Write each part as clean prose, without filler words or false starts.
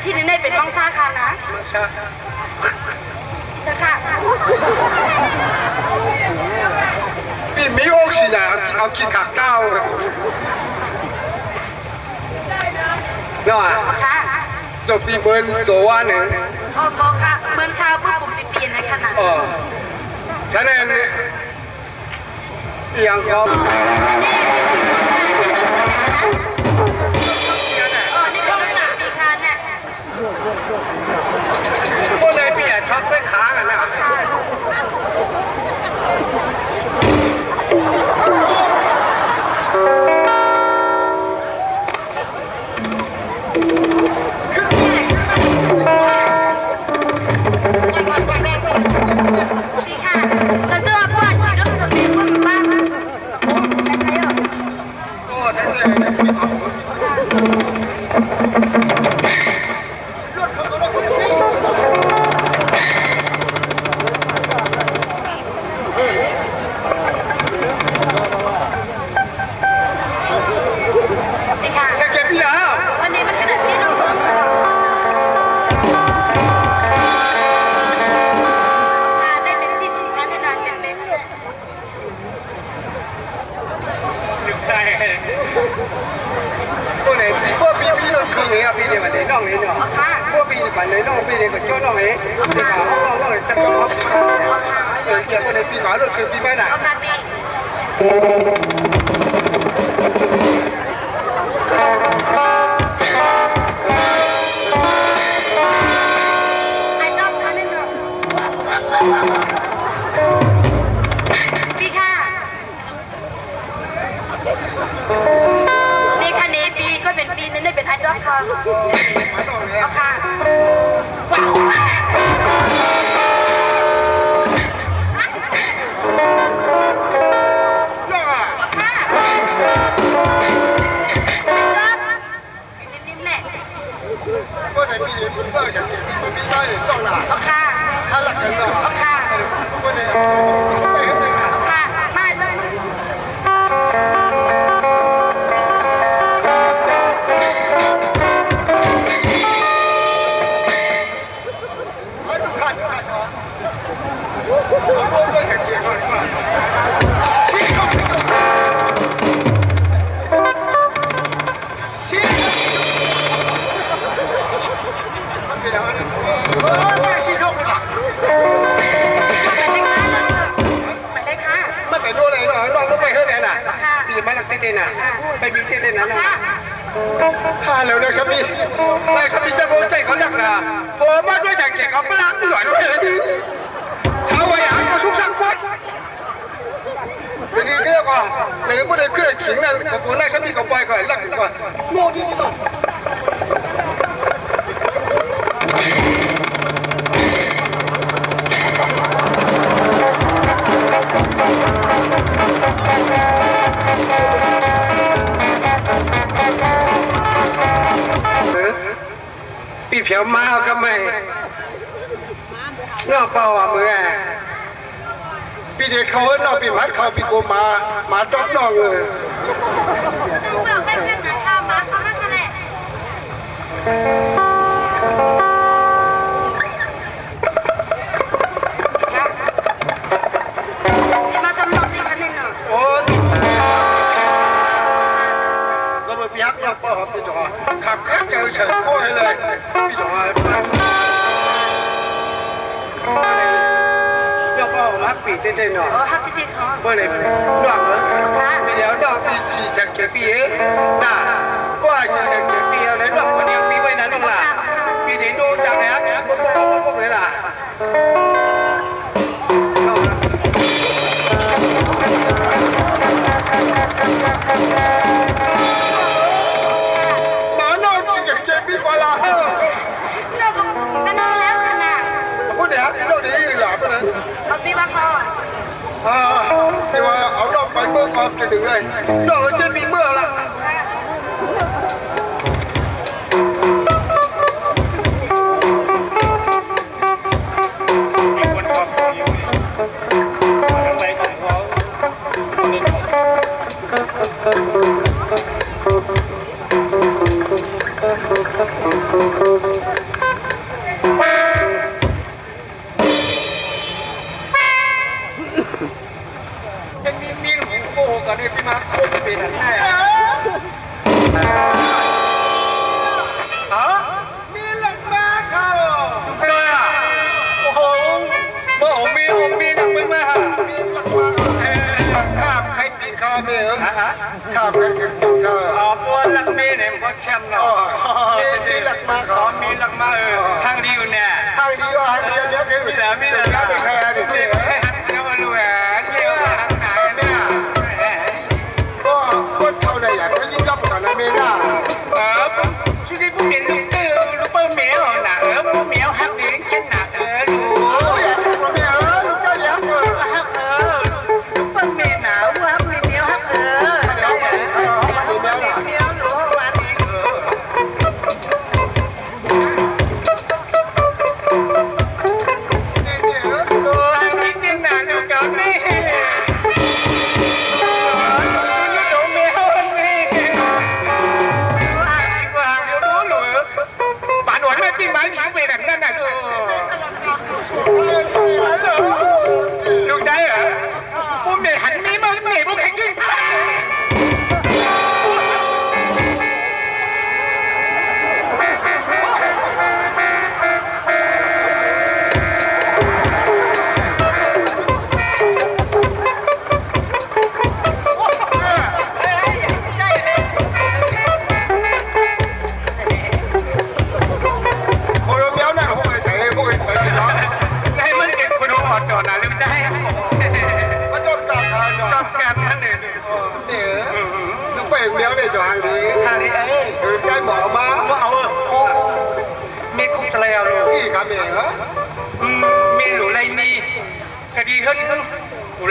ที่นี่เป็นมังสาค่ะนะใช่ค่ะพี่มีโอกสินะเอากินขับเต้าเนาะจบปีเบิร์นโจว่าหนึ่งอ๋อค่ะเบิร์นข้าวปุ๊บผมปีนในขนาดอ๋อคะแนนอย่างเขานี่ก็หนักอีกค่ะเนี่ยก็เลยเปลี่ยนทับไปขากันนะสิค่ะแต่เสื้อผ้าขี่รถตัวเองว่าบ้านก็ใช่เลยรถเขาตัวละคนนี้สิค่ะเก็บพี่แล้ววันนี้มันขนาดที่เราเพิ่มได้เป็นที่สุดแน่นอนเป็นเบสใช่ก็เลยพวกพี่เราคือเนี่ยพี่เดี๋ยวมันได้น้องเลยเนาะพวกพี่มันได้น้องพี่เดี๋ยวก็จ้อน้องเองเดี๋ยวเขาน้องจะก็เดี๋ยวก็เลยพี่เขาเราคือพี่ไม่ได้พี่ค่ะนี่ค่ะนี้ปีก็เป็นปีนึงได้เป็นไอดอลค่ะเอาค่ะก็ในปีนี้ผมก็อยากเก็บที่พี่ได้จ้องหน้าเอาค่ะถ้าหลักเงินเนาะเอาค่ะก็เลยเอาค่ะมาเลยไม่ต้องขาดขาดเนาะผมก็อยากเก็บก่อนว่ามันไปดูเลยเนาะลองลงไปเท่าไหร่น่ะปีมาหลักเต้นน่ะไปบีเต้นนั้นน่ะฮ่าเร็วๆครับพี่ได้ครับพี่จะโบใจเขาหนักนะโอ้มาด้วยจากเก็บเขาปลาหน่อยด้วยชาวไอ้อาก็สุกสังฟัดทีนี้ก็ว่าหรือไม่ได้เคลื่อนขิงนั่นกับผมได้ครับพี่เขาปล่อยก่อนหลักก่อนโม่ที่ต้องปีเผียวมาก็ไม่นอกเปล่าอ่ะมือปีเด็กเขาเนอกปีมัดเขาปีโกมาจ้องน้องเลยเมื่อไม่ขึ้นนะข้าวมาเขาไม่คะแนนมาทำนองนี้กันแน่นอนโอ้ก็มาปีฮักนอกเปล่าปีจ๋อขับแค่เจอเฉยโค้ยเลยปีจ๋อนอกเปล่าฮักปีเต้นๆเนาะฮักจริงๆเขาเมื่อไหร่น้องเหรอปีเดียวน้องปีสี่จักรปีเอ๋น่ะก็สี่จักรปีอะไรน้องคนเดียวปีไปนั้นน้องล่ะปีนี้ดูจากไหนครับพวกเลยล่ะหมาน้องสี่จักรปีกว่าละเราก็นอนแล้วขนาดพูดเดี๋ยวเราดีหลับเลยเอาปีว่าเขาที่ว่าเอาดอกไปเมื่อความจะถึงเลยดอกจะมีเมื่อละThank you. มาพูดเป็นอะไรฮะมีหลักมาเขาเลยอ่ะโอ้โหโอ้โหมีหลักมามีหลักมาข้ามใครปีนข้าเมียข้ามใครปีนข้าอ๋อพวกหลักมีเนี่ยมันเข้มเนาะมีหลักมาเขามีหลักมาทางดีอยู่เนี่ยทางดีว่าทางเดียวเดียวมีแล้วมีแล้วมีใครอ่ะเดี๋ยวมาดูอ่ะเดี๋ยวทางไหนเนี่ยก็เท่าไหร่อ่ะก็ยิ่งยับกว่านั้นไม่ได้ช่วยผู้เมียลูกตื้อลูกเปิ้ลเมียหนาผู้เมียหักดีแค่หนาลูกอย่าลูกเมียลูกเจ้าอย่าหักลูกเปิ้ลเมียหนาหักเมียหักเมียหนูวันนี้ลูกใจเหรอผู้เมียหันมีมาเมียพวกแข่งด้วย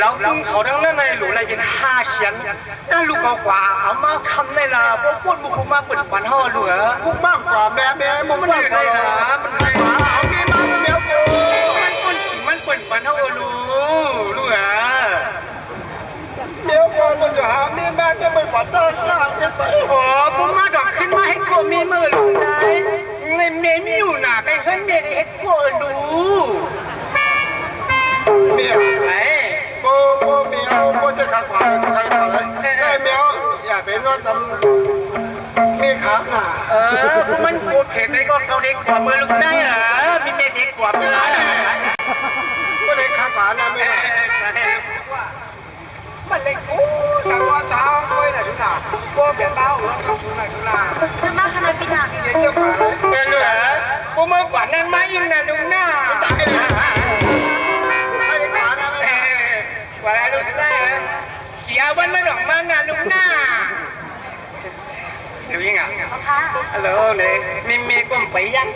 เราเขาทั้งนั้นเลยหลูอะไรเป็น5 เฉียนถ้าลูกกว่าเอามาคำได้ละพวกพูดบุกมาเปิดฝันห่อเหลือพวกมากกว่าแม่มันไม่ได้นะมันไม่ได้เอาแม่มาแมวมันเปิดฝันห่อลูเหรอเดี๋ยวก่อนมันจะหาแม่มาจะไปฝันต้นหน้าจะไปโอ้พวกมาดอกขึ้นมาให้กลัวมีมือลูกได้เงินเมียไม่อยู่หนาไปให้เมียให้กลัวดูเมียไหนโบเมียวโบจะขับผ่านใครผ่านได้เมียวอย่าเป็นว่าทำมีขาหนามันโคตรเผ็ดเลยก็เขาเด็กกว่ามือลูกได้เหรอมีเมียเด็กกว่ามือก็เด็กขับผ่านนะเมียมันเล็กโอ้สังวาเท้าด้วยนะทุกท่านโบเปลี่ยนเท้าเหรอทุกท่านจะมาขนาดปีหน้าเจ้าขาเป็นเหรอโบเมื่อก่อนนั้นมาอินนะลุงหน้าว่าแล้วลูกได้เขียววันมาหนองมางานลูกหน้าดูยังไงฮัลโหลเนี่ยมีก้มไปยัง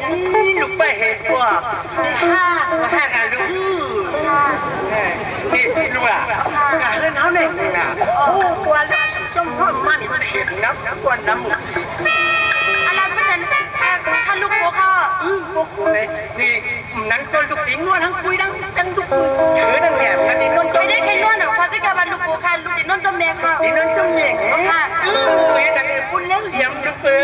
ลูกไปเห็นตัวฮ่าลูกนี่ลูกอ่ะเรื่องน้ำเนี่ยโอ้กวนจ้องพ่อมันมันเห็นน้ำกวนน้ำหมูอะไรไม่เห็นถ้าลูกโบก็นี่นั้นก็ลูกสิงนวดทั้งคุยทั้งลูกถือทั้งแหนมันนี่นวดไม่ได้แค่นวดหรอกพอจะกลับมาลูกโบค่ะลูกติดนวดต้มแม่ค่ะติดนวดต้มแม่ค่ะแต่พูดเลี้ยงเหลี่ยมลูกเอ๋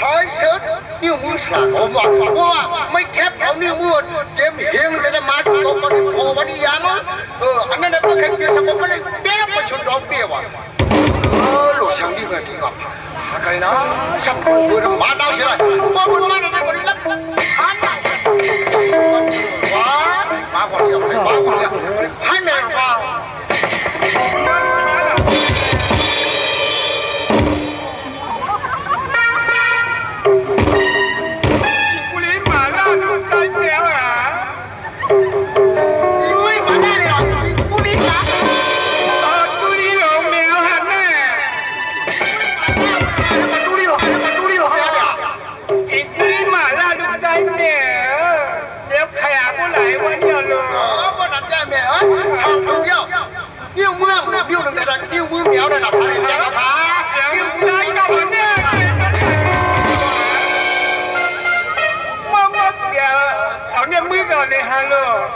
หายเสิร์ชนิ้วมือฉลาดผมว่าไม่แคบเอานิ้วมือเกมเฮงเลยนะมาตกมาโผล่วันนี้ยามาอันนั้นนะก็แค่เดียวสมบูรณ์เลยเดี๋ยวไปชนร้องเปี้ยว่ะหลุดช่างดีกว่าที่ก่อนอะไรนะช่างผู้บริมาดาวใช่ไหมมาบุญมาได้บริลักหันว้ามาคนเดียวมาคนเดียวให้แม่ว่า yêu mương là yêu đừng để là yêu mương méo này là phá này méo là phá yêu đây đâu mà nè mama ya ở nhà mưa rồi này hà lô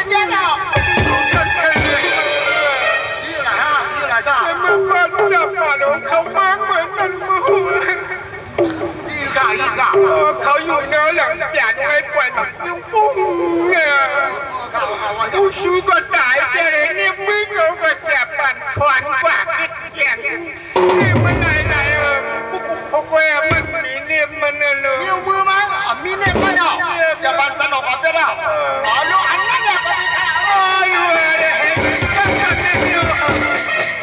như là sao mưa con đập vào nó không mangเหมือนกันมืออีกาเขาอยู่เนื้อหลังจากไม่ปล่อยแบบยุ่งฟุ้งเนี่ยผู้ชูก็ตายจะเลยเนี่ยมึงเอาก็จับปั่นควันกว่าอย่างนี้มันไหนพวกแกมันมีเนี่ยมันเลยนิ้วมือมั้งมีเนี่ยมันเอาจะปั่นสนุกอะไรได้อ๋อลูกอันนั้นแหละก็มีข่าวอ๋ออยู่เลย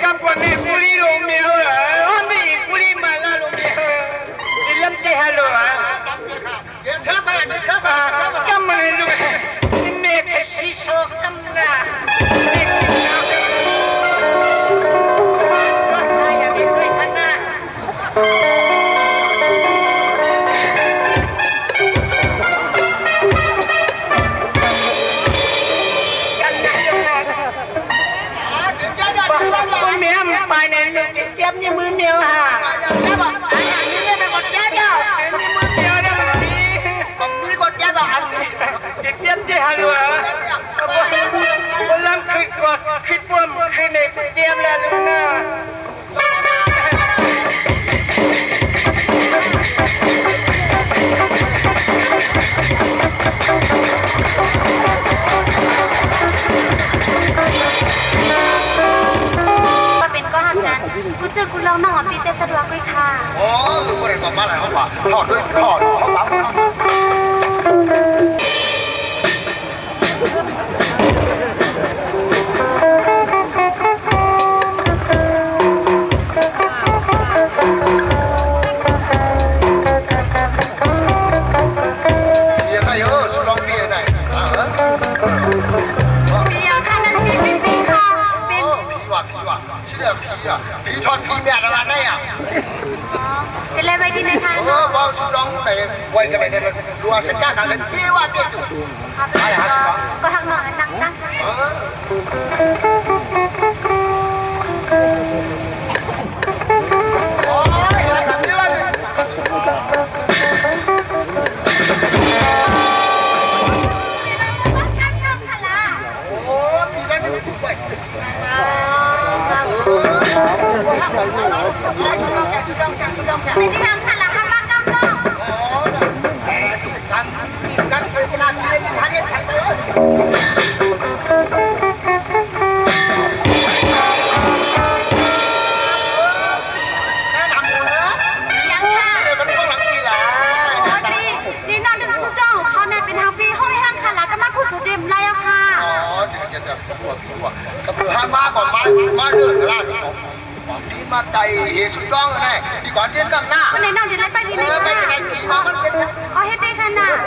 กับคนนี้กุลีลงเมียวเหรออ๋อนี่กุลีมาแล้วลงเมียวดิลำเจฮัลโหลอ่ะเดี๋ยวเธอไปกำมันเลยลูกชีโชกำนาอย่าไปคุยกันนะเมียมไปในลูกเจ็บนี่มือเมียวฮะนี่เป็นกดแก้เจ้านี่มือเมียวเนี่ยมีกดแก้ต่ออันนี้เจ็บที่ฮัลโหลคนลังคิดว่าคือในเตรียมแล้วลูกนะก็เป็นก็ทำนั้นกูเจอกูลองน้องปีเตสะดวกเลยค่ะอ๋อกูเรียนมาอะไรเขาบอกถอดด้วยถอดเขาบอกผีทอดผีแม่อะไรนั่นอ่ะเป็นอะไรไปกินในทางบอกสุดลองไปไว้กันไปเลยดูอาเซียนกันเลยที่ว่าเกี่ยวกับก็ทางหน่อยนักโอ้ยทำได้ไหมโอ้ปีนั้นไม่ถูกไปไม่ได้ทำขันหลังทำบ้านกำลังอ๋อกันเป็นขนาดนี้เลยทันเด็ดทันเลยแม่ทำอยู่นะยังค่ะมันต้องหลังปีละนี่นอนดึงสุดจ้องเขาเนี่ยเป็นทางปีห้อยห้างขันหลังก็มาพูดสุดเต็มเลยอะค่ะอ๋อจะหัวก็คือห้ามมาก่อนมาเรื่องล่าสุดที่มาใจเฮสุดร้องเลยดีกว่าเตี้ยกับหน้าวันไหนนอนเดี๋ยวไปดีเลยค่ะอ๋อให้ไปขนาด